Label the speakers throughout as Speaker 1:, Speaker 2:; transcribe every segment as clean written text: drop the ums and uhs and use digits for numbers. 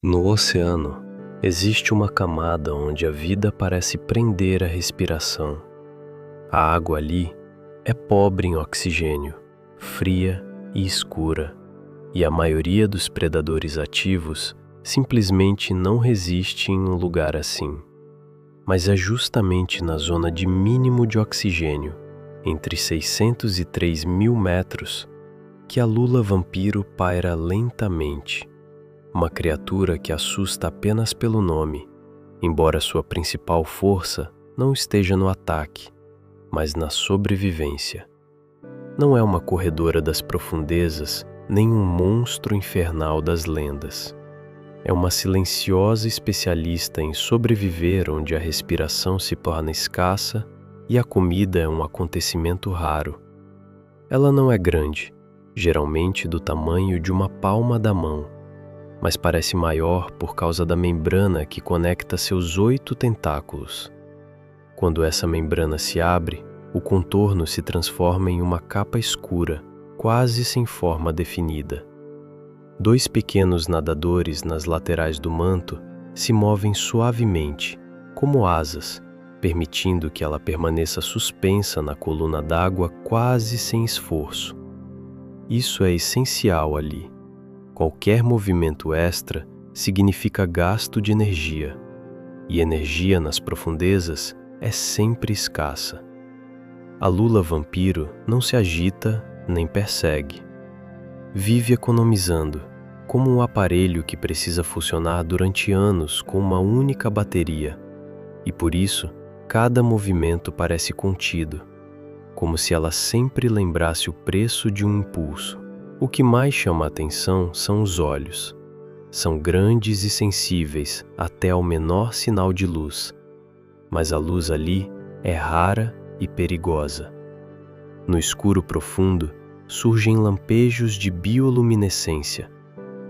Speaker 1: No oceano, existe uma camada onde a vida parece prender a respiração. A água ali é pobre em oxigênio, fria e escura, e a maioria dos predadores ativos simplesmente não resiste em um lugar assim. Mas é justamente na zona de mínimo de oxigênio, entre 600 e 3.000 metros, que a lula vampiro paira lentamente. Uma criatura que assusta apenas pelo nome, embora sua principal força não esteja no ataque, mas na sobrevivência. Não é uma corredora das profundezas, nem um monstro infernal das lendas. É uma silenciosa especialista em sobreviver onde a respiração se torna escassa e a comida é um acontecimento raro. Ela não é grande, geralmente do tamanho de uma palma da mão, mas parece maior por causa da membrana que conecta seus 8 tentáculos. Quando essa membrana se abre, o contorno se transforma em uma capa escura, quase sem forma definida. 2 pequenos nadadores nas laterais do manto se movem suavemente, como asas, permitindo que ela permaneça suspensa na coluna d'água quase sem esforço. Isso é essencial ali. Qualquer movimento extra significa gasto de energia, e energia nas profundezas é sempre escassa. A lula vampiro não se agita nem persegue. Vive economizando, como um aparelho que precisa funcionar durante anos com uma única bateria, e por isso cada movimento parece contido, como se ela sempre lembrasse o preço de um impulso. O que mais chama a atenção são os olhos. São grandes e sensíveis até ao menor sinal de luz, mas a luz ali é rara e perigosa. No escuro profundo surgem lampejos de bioluminescência.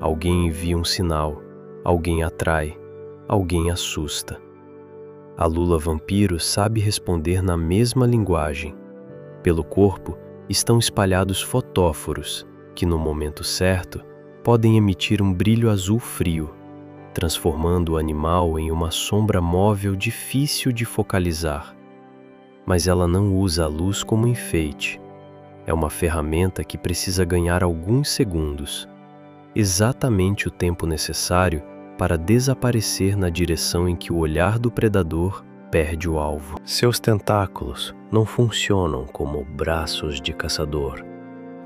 Speaker 1: Alguém envia um sinal, alguém atrai, alguém assusta. A lula vampiro sabe responder na mesma linguagem. Pelo corpo estão espalhados fotóforos, que no momento certo podem emitir um brilho azul frio, transformando o animal em uma sombra móvel difícil de focalizar. Mas ela não usa a luz como enfeite. É uma ferramenta que precisa ganhar alguns segundos, exatamente o tempo necessário para desaparecer na direção em que o olhar do predador perde o alvo. Seus tentáculos não funcionam como braços de caçador,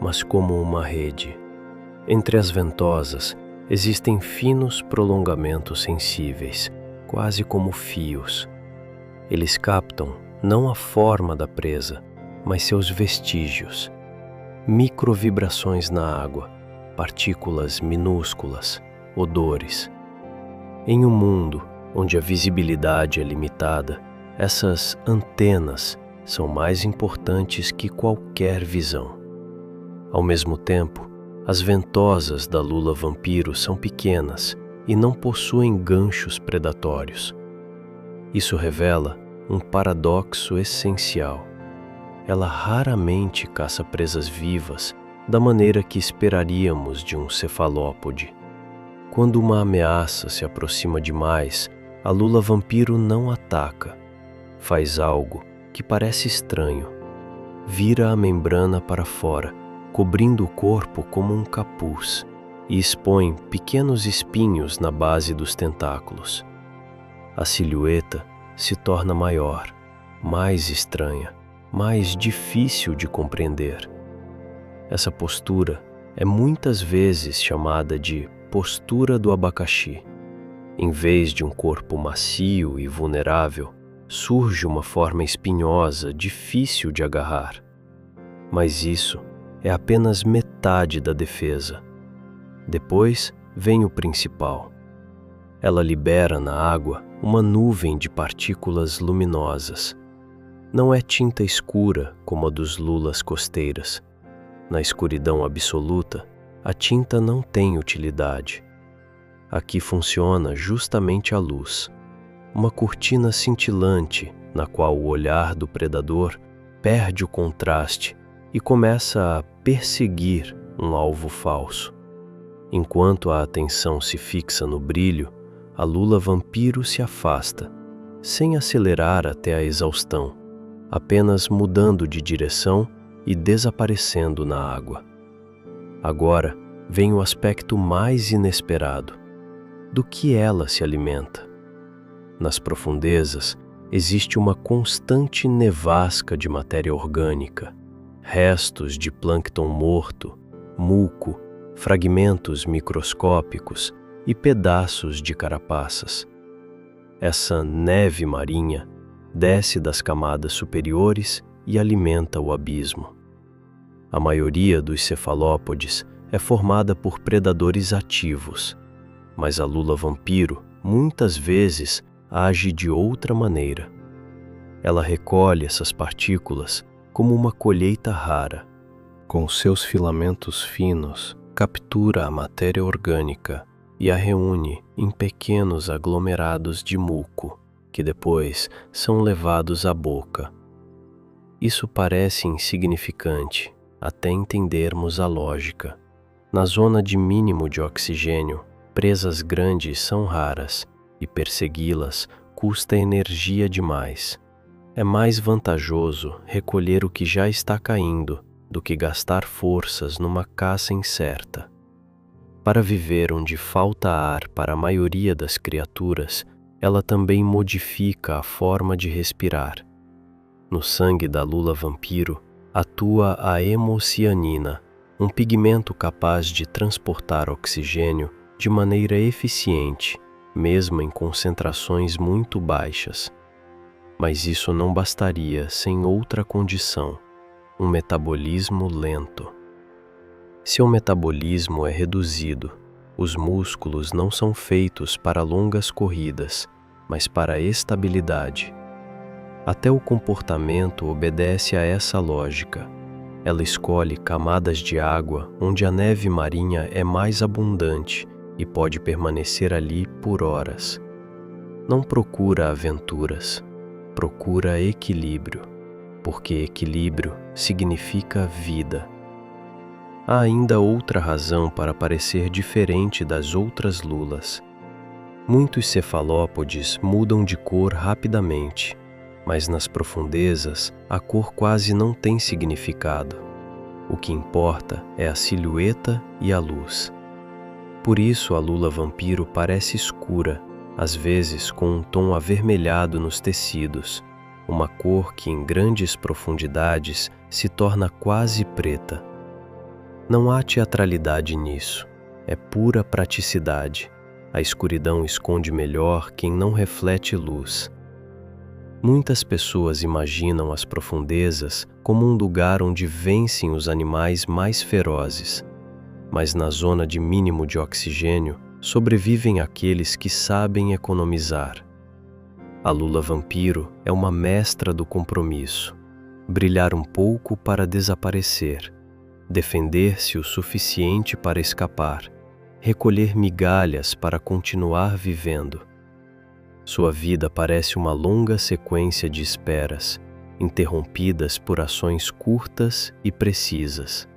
Speaker 1: mas como uma rede. Entre as ventosas existem finos prolongamentos sensíveis, quase como fios. Eles captam não a forma da presa, mas seus vestígios. Microvibrações na água, partículas minúsculas, odores. Em um mundo onde a visibilidade é limitada, essas antenas são mais importantes que qualquer visão. Ao mesmo tempo, as ventosas da lula vampiro são pequenas e não possuem ganchos predatórios. Isso revela um paradoxo essencial. Ela raramente caça presas vivas da maneira que esperaríamos de um cefalópode. Quando uma ameaça se aproxima demais, a lula vampiro não ataca. Faz algo que parece estranho. Vira a membrana para fora, cobrindo o corpo como um capuz, e expõe pequenos espinhos na base dos tentáculos. A silhueta se torna maior, mais estranha, mais difícil de compreender. Essa postura é muitas vezes chamada de postura do abacaxi. Em vez de um corpo macio e vulnerável, surge uma forma espinhosa, difícil de agarrar. Mas isso é apenas metade da defesa. Depois vem o principal. Ela libera na água uma nuvem de partículas luminosas. Não é tinta escura como a dos lulas costeiras. Na escuridão absoluta, a tinta não tem utilidade. Aqui funciona justamente a luz, uma cortina cintilante na qual o olhar do predador perde o contraste e começa a perseguir um alvo falso. Enquanto a atenção se fixa no brilho, a lula vampiro se afasta, sem acelerar até a exaustão, apenas mudando de direção e desaparecendo na água. Agora vem o aspecto mais inesperado. Do que ela se alimenta? Nas profundezas existe uma constante nevasca de matéria orgânica, restos de plâncton morto, muco, fragmentos microscópicos e pedaços de carapaças. Essa neve marinha desce das camadas superiores e alimenta o abismo. A maioria dos cefalópodes é formada por predadores ativos, mas a lula vampiro muitas vezes age de outra maneira. Ela recolhe essas partículas como uma colheita rara. Com seus filamentos finos, captura a matéria orgânica e a reúne em pequenos aglomerados de muco, que depois são levados à boca. Isso parece insignificante, até entendermos a lógica. Na zona de mínimo de oxigênio, presas grandes são raras e persegui-las custa energia demais. É mais vantajoso recolher o que já está caindo do que gastar forças numa caça incerta. Para viver onde falta ar para a maioria das criaturas, ela também modifica a forma de respirar. No sangue da lula vampiro atua a hemocianina, um pigmento capaz de transportar oxigênio de maneira eficiente, mesmo em concentrações muito baixas. Mas isso não bastaria sem outra condição: um metabolismo lento. Seu metabolismo é reduzido. Os músculos não são feitos para longas corridas, mas para estabilidade. Até o comportamento obedece a essa lógica. Ela escolhe camadas de água onde a neve marinha é mais abundante e pode permanecer ali por horas. Não procura aventuras, procura equilíbrio, porque equilíbrio significa vida. Há ainda outra razão para parecer diferente das outras lulas. Muitos cefalópodes mudam de cor rapidamente, mas nas profundezas a cor quase não tem significado. O que importa é a silhueta e a luz. Por isso a lula vampiro parece escura, às vezes com um tom avermelhado nos tecidos, uma cor que em grandes profundidades se torna quase preta. Não há teatralidade nisso, é pura praticidade. A escuridão esconde melhor quem não reflete luz. Muitas pessoas imaginam as profundezas como um lugar onde vencem os animais mais ferozes, mas na zona de mínimo de oxigênio sobrevivem aqueles que sabem economizar. A lula vampiro é uma mestra do compromisso: brilhar um pouco para desaparecer, defender-se o suficiente para escapar, recolher migalhas para continuar vivendo. Sua vida parece uma longa sequência de esperas, interrompidas por ações curtas e precisas.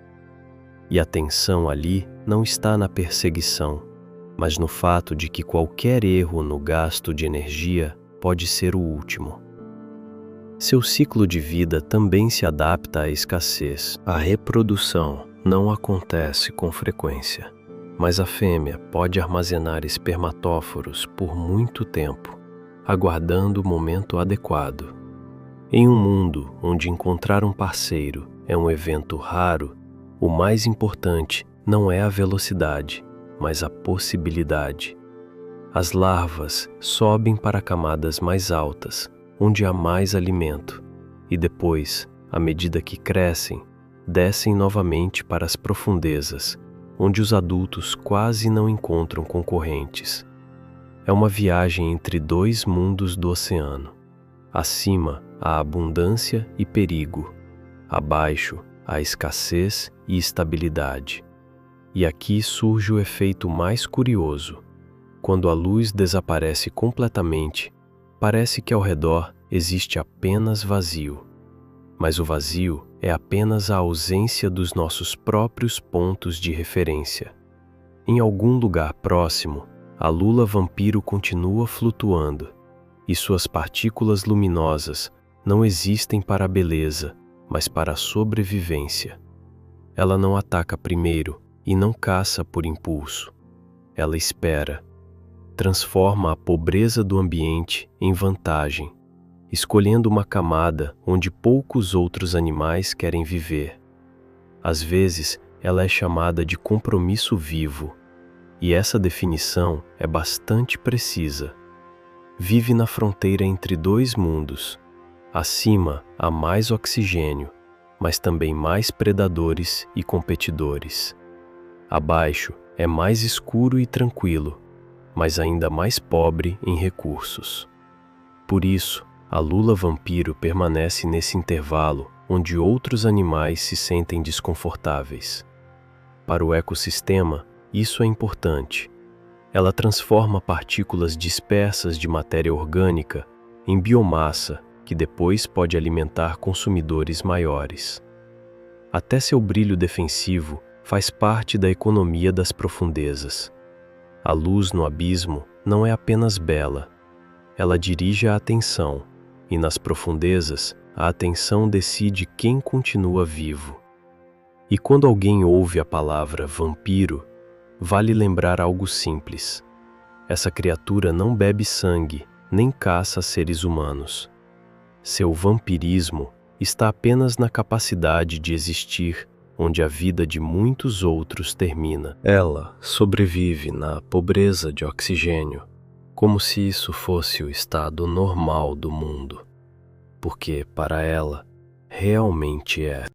Speaker 1: E a tensão ali não está na perseguição, mas no fato de que qualquer erro no gasto de energia pode ser o último. Seu ciclo de vida também se adapta à escassez. A reprodução não acontece com frequência, mas a fêmea pode armazenar espermatóforos por muito tempo, aguardando o momento adequado. Em um mundo onde encontrar um parceiro é um evento raro, o mais importante não é a velocidade, mas a possibilidade. As larvas sobem para camadas mais altas, onde há mais alimento, e depois, à medida que crescem, descem novamente para as profundezas, onde os adultos quase não encontram concorrentes. É uma viagem entre dois mundos do oceano. Acima, a abundância e perigo. Abaixo, a escassez e estabilidade. E aqui surge o efeito mais curioso. Quando a luz desaparece completamente, parece que ao redor existe apenas vazio. Mas o vazio é apenas a ausência dos nossos próprios pontos de referência. Em algum lugar próximo, a lula vampiro continua flutuando, e suas partículas luminosas não existem para a beleza, mas para a sobrevivência. Ela não ataca primeiro e não caça por impulso. Ela espera, transforma a pobreza do ambiente em vantagem, escolhendo uma camada onde poucos outros animais querem viver. Às vezes, ela é chamada de compromisso vivo, e essa definição é bastante precisa. Vive na fronteira entre dois mundos. Acima há mais oxigênio, mas também mais predadores e competidores. Abaixo é mais escuro e tranquilo, mas ainda mais pobre em recursos. Por isso, a lula vampiro permanece nesse intervalo onde outros animais se sentem desconfortáveis. Para o ecossistema, isso é importante. Ela transforma partículas dispersas de matéria orgânica em biomassa que depois pode alimentar consumidores maiores. Até seu brilho defensivo faz parte da economia das profundezas. A luz no abismo não é apenas bela, ela dirige a atenção, e nas profundezas a atenção decide quem continua vivo. E quando alguém ouve a palavra vampiro, vale lembrar algo simples. Essa criatura não bebe sangue, nem caça seres humanos. Seu vampirismo está apenas na capacidade de existir onde a vida de muitos outros termina. Ela sobrevive na pobreza de oxigênio, como se isso fosse o estado normal do mundo, porque para ela realmente é.